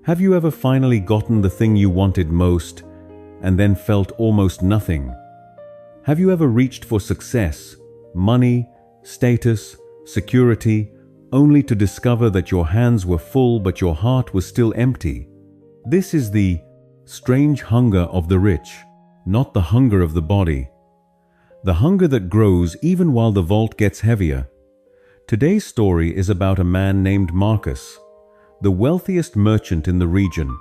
Have you ever finally gotten the thing you wanted most and then felt almost nothing? Have you ever reached for success, money, status, security, only to discover that your hands were full but your heart was still empty? This is the strange hunger of the rich, not the hunger of the body. The hunger that grows even while the vault gets heavier. Today's story is about a man named Marcus, the wealthiest merchant in the region,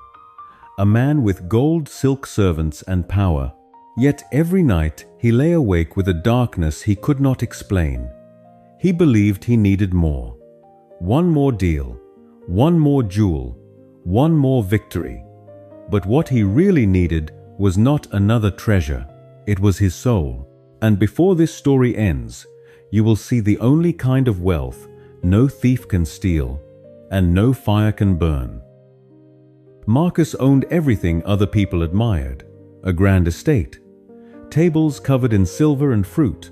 a man with gold silk servants and power. Yet every night he lay awake with a darkness he could not explain. He believed he needed more. One more deal, one more jewel, one more victory. But what he really needed was not another treasure, it was his soul. And before this story ends, you will see the only kind of wealth no thief can steal and no fire can burn. Marcus owned everything other people admired: a grand estate, tables covered in silver and fruit,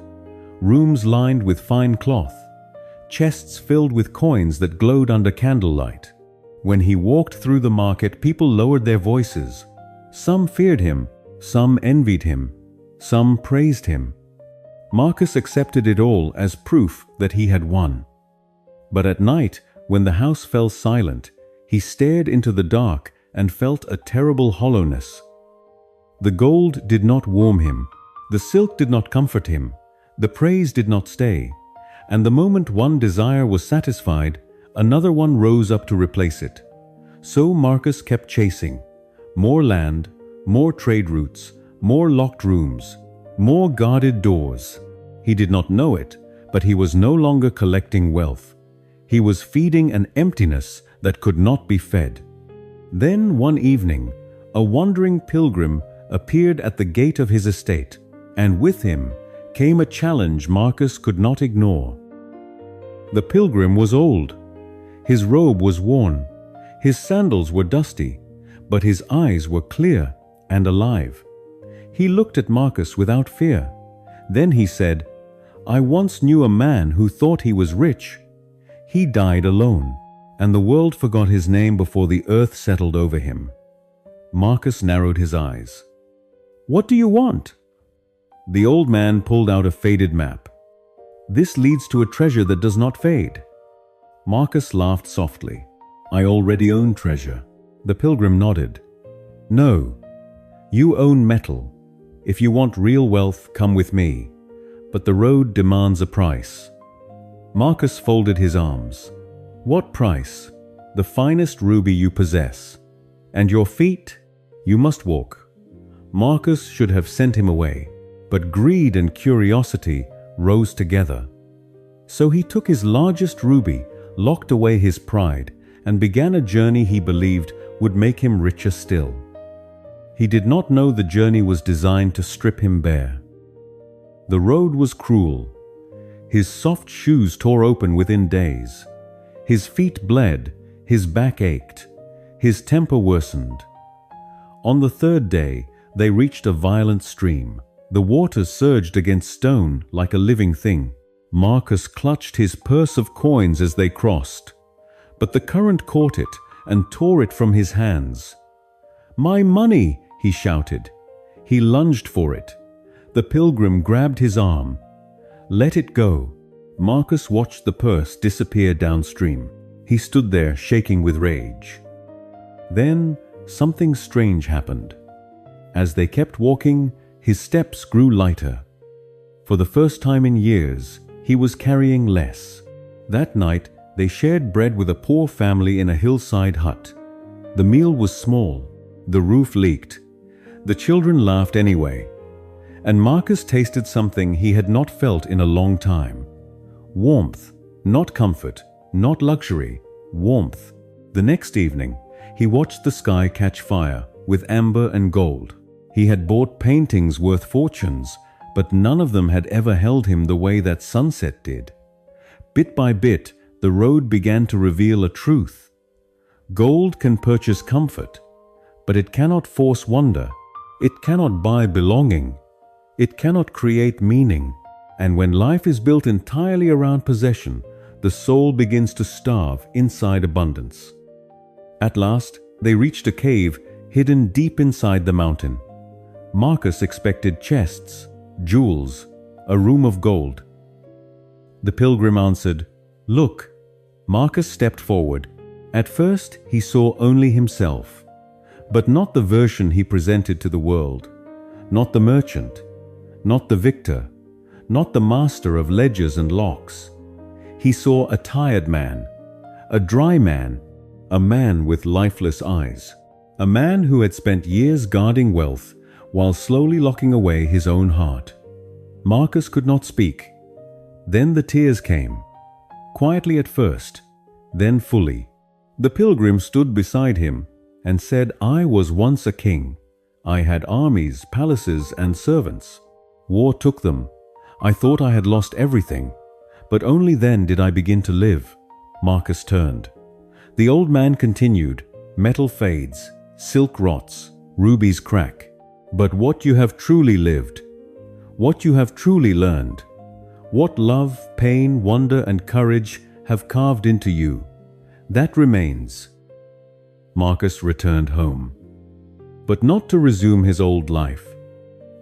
rooms lined with fine cloth, chests filled with coins that glowed under candlelight. When he walked through the market, people lowered their voices. Some feared him, some envied him, some praised him. Marcus accepted it all as proof that he had won. But at night, when the house fell silent, he stared into the dark and felt a terrible hollowness. The gold did not warm him, the silk did not comfort him, the praise did not stay, and the moment one desire was satisfied, another one rose up to replace it. So Marcus kept chasing. More land, more trade routes, more locked rooms, more guarded doors. He did not know it, but he was no longer collecting wealth. He was feeding an emptiness that could not be fed. Then one evening, a wandering pilgrim appeared at the gate of his estate, and with him came a challenge Marcus could not ignore. The pilgrim was old. His robe was worn. His sandals were dusty, but his eyes were clear and alive. He looked at Marcus without fear. Then he said, "I once knew a man who thought he was rich. He died alone, and the world forgot his name before the earth settled over him." Marcus narrowed his eyes. "What do you want?" The old man pulled out a faded map. "This leads to a treasure that does not fade." Marcus laughed softly. "I already own treasure." The pilgrim nodded. "No, you own metal. If you want real wealth, come with me. But the road demands a price." Marcus folded his arms. "What price?" "The finest ruby you possess. And your feet? You must walk." Marcus should have sent him away, but greed and curiosity rose together. So he took his largest ruby, locked away his pride, and began a journey he believed would make him richer still. He did not know the journey was designed to strip him bare. The road was cruel. His soft shoes tore open within days. His feet bled, his back ached, his temper worsened. On the third day, they reached a violent stream. The water surged against stone like a living thing. Marcus clutched his purse of coins as they crossed, but the current caught it and tore it from his hands. "My money!" he shouted. He lunged for it. The pilgrim grabbed his arm. "Let it go." Marcus watched the purse disappear downstream. He stood there shaking with rage. Then something strange happened. As they kept walking, his steps grew lighter. For the first time in years, he was carrying less. That night, they shared bread with a poor family in a hillside hut. The meal was small. The roof leaked. The children laughed anyway. And Marcus tasted something he had not felt in a long time. Warmth, not comfort, not luxury, warmth. The next evening, he watched the sky catch fire with amber and gold. He had bought paintings worth fortunes, but none of them had ever held him the way that sunset did. Bit by bit, the road began to reveal a truth. Gold can purchase comfort, but it cannot force wonder. It cannot buy belonging. It cannot create meaning. And when life is built entirely around possession, the soul begins to starve inside abundance. At last, They reached a cave hidden deep inside the mountain. Marcus expected chests, jewels, a room of gold. The pilgrim answered, "Look." Marcus stepped forward. At first, he saw only himself, but not the version he presented to the world, not the merchant, not the victor, not the master of ledgers and locks. He saw a tired man, a dry man, a man with lifeless eyes, a man who had spent years guarding wealth while slowly locking away his own heart. Marcus could not speak. Then the tears came, quietly at first, then fully. The pilgrim stood beside him and said, "I was once a king. I had armies, palaces, and servants. War took them. I thought I had lost everything, but only then did I begin to live." Marcus turned. The old man continued, "Metal fades, silk rots, rubies crack. But what you have truly lived, what you have truly learned, what love, pain, wonder, and courage have carved into you, that remains." Marcus returned home, but not to resume his old life.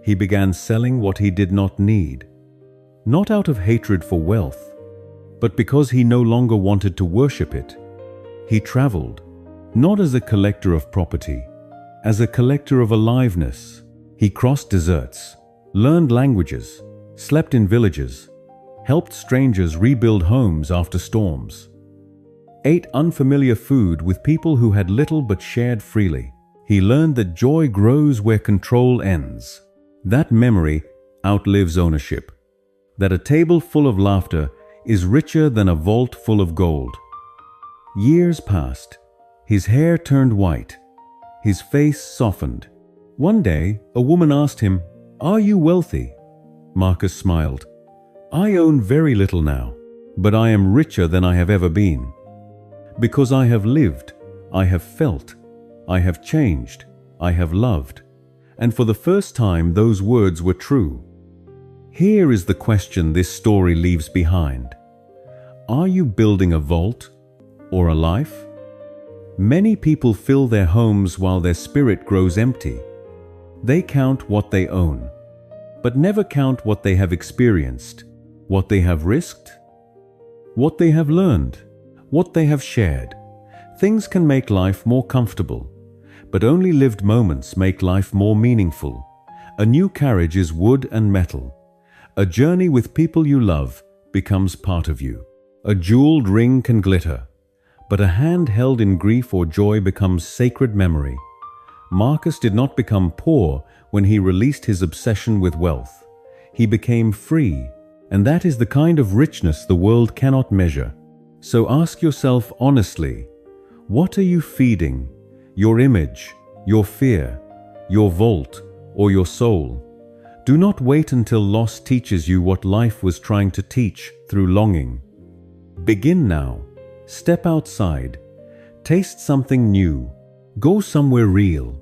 He began selling what he did not need, not out of hatred for wealth, but because he no longer wanted to worship it. He traveled, not as a collector of property, as a collector of aliveness. He crossed deserts, learned languages, slept in villages, helped strangers rebuild homes after storms, ate unfamiliar food with people who had little but shared freely. He learned that joy grows where control ends, that memory outlives ownership, that a table full of laughter is richer than a vault full of gold. Years passed. His hair turned white. His face softened. One day, a woman asked him, "Are you wealthy?" Marcus smiled. "I own very little now, but I am richer than I have ever been. Because I have lived, I have felt, I have changed, I have loved." And for the first time, those words were true. Here is the question this story leaves behind. Are you building a vault or a life? Many people fill their homes while their spirit grows empty. They count what they own, but never count what they have experienced, what they have risked, what they have learned, what they have shared. Things can make life more comfortable, but only lived moments make life more meaningful. A new carriage is wood and metal. A journey with people you love becomes part of you. A jeweled ring can glitter, but a hand held in grief or joy becomes sacred memory. Marcus did not become poor when he released his obsession with wealth. He became free, and that is the kind of richness the world cannot measure. So ask yourself honestly, what are you feeding? Your image, your fear, your vault, or your soul? Do not wait until loss teaches you what life was trying to teach through longing. Begin now. Step outside. Taste something new. Go somewhere real.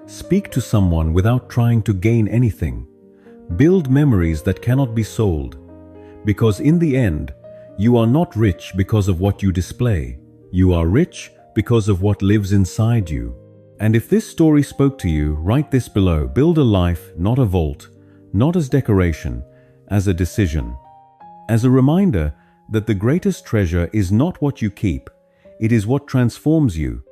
Speak to someone without trying to gain anything. Build memories that cannot be sold. Because in the end, you are not rich because of what you display. You are rich because of what lives inside you. And if this story spoke to you, write this below. Build a life, not a vault, not as decoration, as a decision. As a reminder that the greatest treasure is not what you keep, it is what transforms you.